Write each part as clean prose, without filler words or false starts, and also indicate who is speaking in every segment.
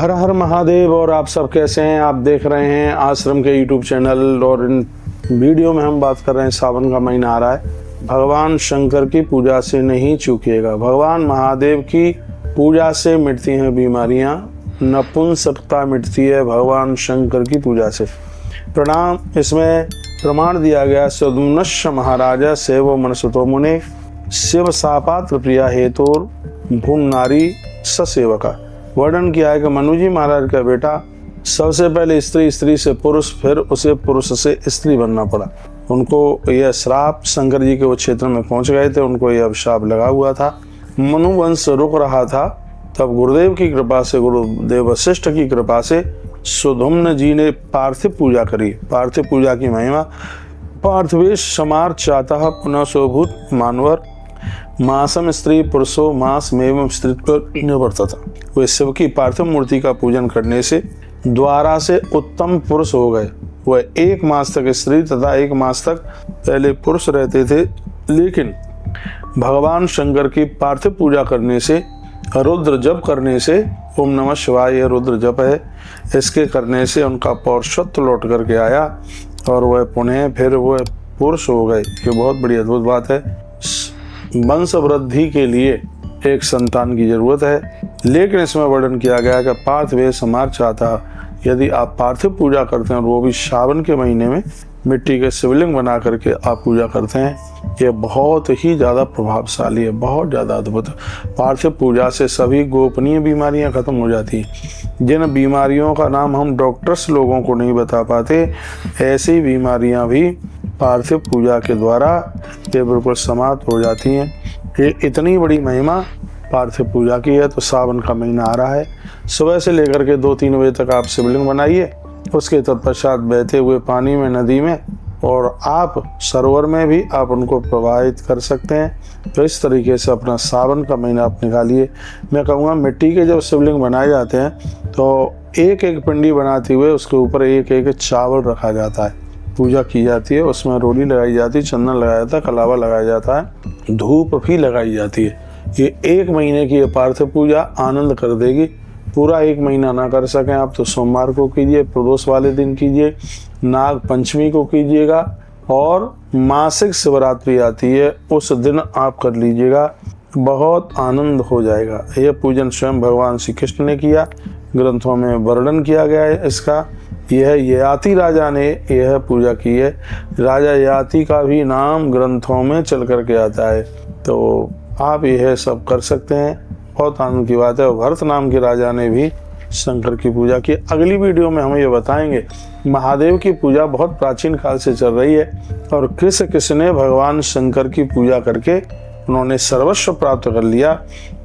Speaker 1: हर हर महादेव। और आप सब कैसे हैं? आप देख रहे हैं आश्रम के यूट्यूब चैनल और इन वीडियो में हम बात कर रहे हैं, सावन का महीना आ रहा है, भगवान शंकर की पूजा से नहीं चूकिएगा। भगवान महादेव की पूजा से मिटती हैं बीमारियां, नपुंसकता मिटती है भगवान शंकर की पूजा से। प्रणाम। इसमें प्रमाण दिया गया सदुमनश्य महाराजा सेवो मनसुतो मुने शिव सापात्र प्रिया हेतुर भूम नारी ससेवका। वर्णन किया है कि मनु जी महाराज का बेटा सबसे पहले स्त्री से पुरुष, फिर उसे पुरुष से स्त्री बनना पड़ा। उनको यह श्राप, शंकर जी के वो क्षेत्र में पहुंच गए थे, उनको यह अभिशाप लगा हुआ था। मनु वंश रुक रहा था, तब गुरुदेव की कृपा से, गुरुदेव वशिष्ठ की कृपा से सुधुम्न जी ने पार्थिव पूजा करी। पार्थिव पूजा की महिमा, पार्थिवेश समार चातः पुनः सोभूत मानवर मासम स्त्री पुरुषो मास में स्त्रीत्व निवर्तता। वे शिव की पार्थिव मूर्ति का पूजन करने से द्वारा से उत्तम पुरुष हो गए। वह 1 मास तक स्त्री तथा 1 मास तक पहले पुरुष रहते थे, लेकिन भगवान शंकर की पार्थिव पूजा करने से, रुद्र जप करने से, ओम नमः शिवाय यह रुद्र जप है, इसके करने से उनका पौरुषत्व लौट करके आया और वह पुनः फिर वह पुरुष हो गए। ये बहुत बड़ी अद्भुत बात है। वंश वृद्धि के लिए एक संतान की जरूरत है, लेकिन इसमें वर्णन किया गया कि पार्थिव समार चाहता, यदि आप पार्थिव पूजा करते हैं और वो भी सावन के महीने में मिट्टी के शिवलिंग बना करके आप पूजा करते हैं, ये बहुत ही ज़्यादा प्रभावशाली है, बहुत ज़्यादा अद्भुत। पार्थिव पूजा से सभी गोपनीय बीमारियां खत्म हो जाती हैं। जिन बीमारियों का नाम हम डॉक्टर्स लोगों को नहीं बता पाते, ऐसी बीमारियां भी पार्थिव पूजा के द्वारा ये बिल्कुल समाप्त हो जाती हैं। ये इतनी बड़ी महिमा पार्थिव पूजा की है। तो सावन का महीना आ रहा है, सुबह से लेकर के 2-3 बजे तक आप शिवलिंग बनाइए, उसके तत्पश्चात बहते हुए पानी में, नदी में और आप सरोवर में भी आप उनको प्रवाहित कर सकते हैं। तो इस तरीके से अपना सावन का महीना आप निकालिए। मैं कहूँगा मिट्टी के जब शिवलिंग बनाए जाते हैं तो एक एक पिंडी बनाते हुए उसके ऊपर एक एक चावल रखा जाता है, पूजा की जाती है, उसमें रोली लगाई जाती है, चंदन लगाया जाता है, कलावा लगाया जाता है, धूप भी लगाई जाती है। ये 1 महीने की ये पार्थिव पूजा आनंद कर देगी। पूरा 1 महीना ना कर सकें आप तो सोमवार को कीजिए, प्रदोष वाले दिन कीजिए, नाग पंचमी को कीजिएगा और मासिक शिवरात्रि आती है उस दिन आप कर लीजिएगा, बहुत आनंद हो जाएगा। यह पूजन स्वयं भगवान श्री कृष्ण ने किया, ग्रंथों में वर्णन किया गया है इसका। यह ययाति राजा ने यह पूजा की है। राजा ययाति का भी नाम ग्रंथों में चल करके आता है, तो आप यह सब कर सकते हैं, बहुत आनंद की बात है। भरत नाम के राजा ने भी शंकर की पूजा की। अगली वीडियो में हम ये बताएंगे महादेव की पूजा बहुत प्राचीन काल से चल रही है और किसने भगवान शंकर की पूजा करके उन्होंने सर्वस्व प्राप्त कर लिया,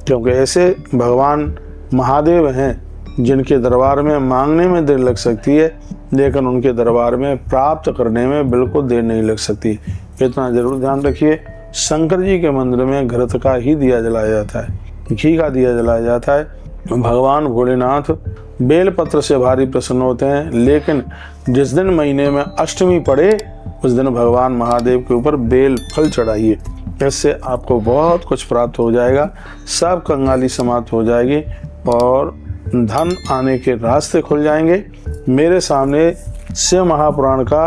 Speaker 1: क्योंकि ऐसे भगवान महादेव हैं जिनके दरबार में मांगने में देर लग सकती है, लेकिन उनके दरबार में प्राप्त करने में बिल्कुल देर नहीं लग सकती। इतना जरूर ध्यान रखिए। शंकर जी के मंदिर में घृत का ही दिया जलाया जाता है, घी का दिया जलाया जाता है। भगवान भोलेनाथ बेलपत्र से भारी प्रसन्न होते हैं, लेकिन जिस दिन महीने में अष्टमी पड़े उस दिन भगवान महादेव के ऊपर बेल फल चढ़ाइए। इससे आपको बहुत कुछ प्राप्त हो जाएगा, सब कंगाली समाप्त हो जाएगी और धन आने के रास्ते खुल जाएंगे। मेरे सामने शिव महापुराण का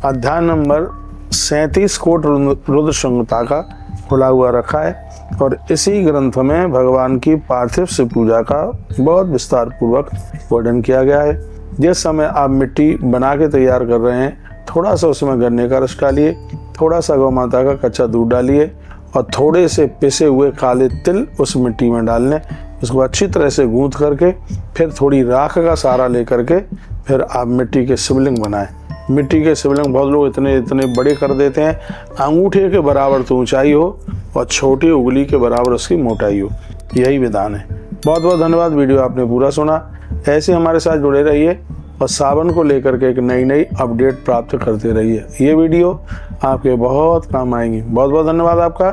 Speaker 1: अध्याय नंबर 37 कोट रुद्र संहिता का खुला हुआ रखा है और इसी ग्रंथ में भगवान की पार्थिव शिव पूजा का बहुत विस्तार पूर्वक वर्णन किया गया है। जिस समय आप मिट्टी बना के तैयार कर रहे हैं, थोड़ा सा उसमें गन्ने का रस डालिए, थोड़ा सा गौ माता का कच्चा दूध डालिए और थोड़े से पिसे हुए काले तिल उस मिट्टी में डाल लें। उसको अच्छी तरह से गूंथ करके फिर थोड़ी राख का सहारा लेकर के फिर आप मिट्टी के शिवलिंग बनाएं। मिट्टी के शिवलिंग बहुत लोग इतने बड़े कर देते हैं, अंगूठे के बराबर तो ऊंचाई हो और छोटी उंगली के बराबर उसकी मोटाई हो, यही विधान है। बहुत बहुत धन्यवाद। वीडियो आपने पूरा सुना, ऐसे हमारे साथ जुड़े रहिए और सावन को लेकर के एक नई अपडेट प्राप्त करते रहिए। ये वीडियो आपके बहुत काम आएंगी। बहुत बहुत धन्यवाद आपका।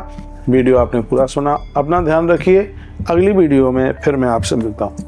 Speaker 1: वीडियो आपने पूरा सुना, अपना ध्यान रखिए। अगली वीडियो में फिर मैं आपसे मिलता हूँ।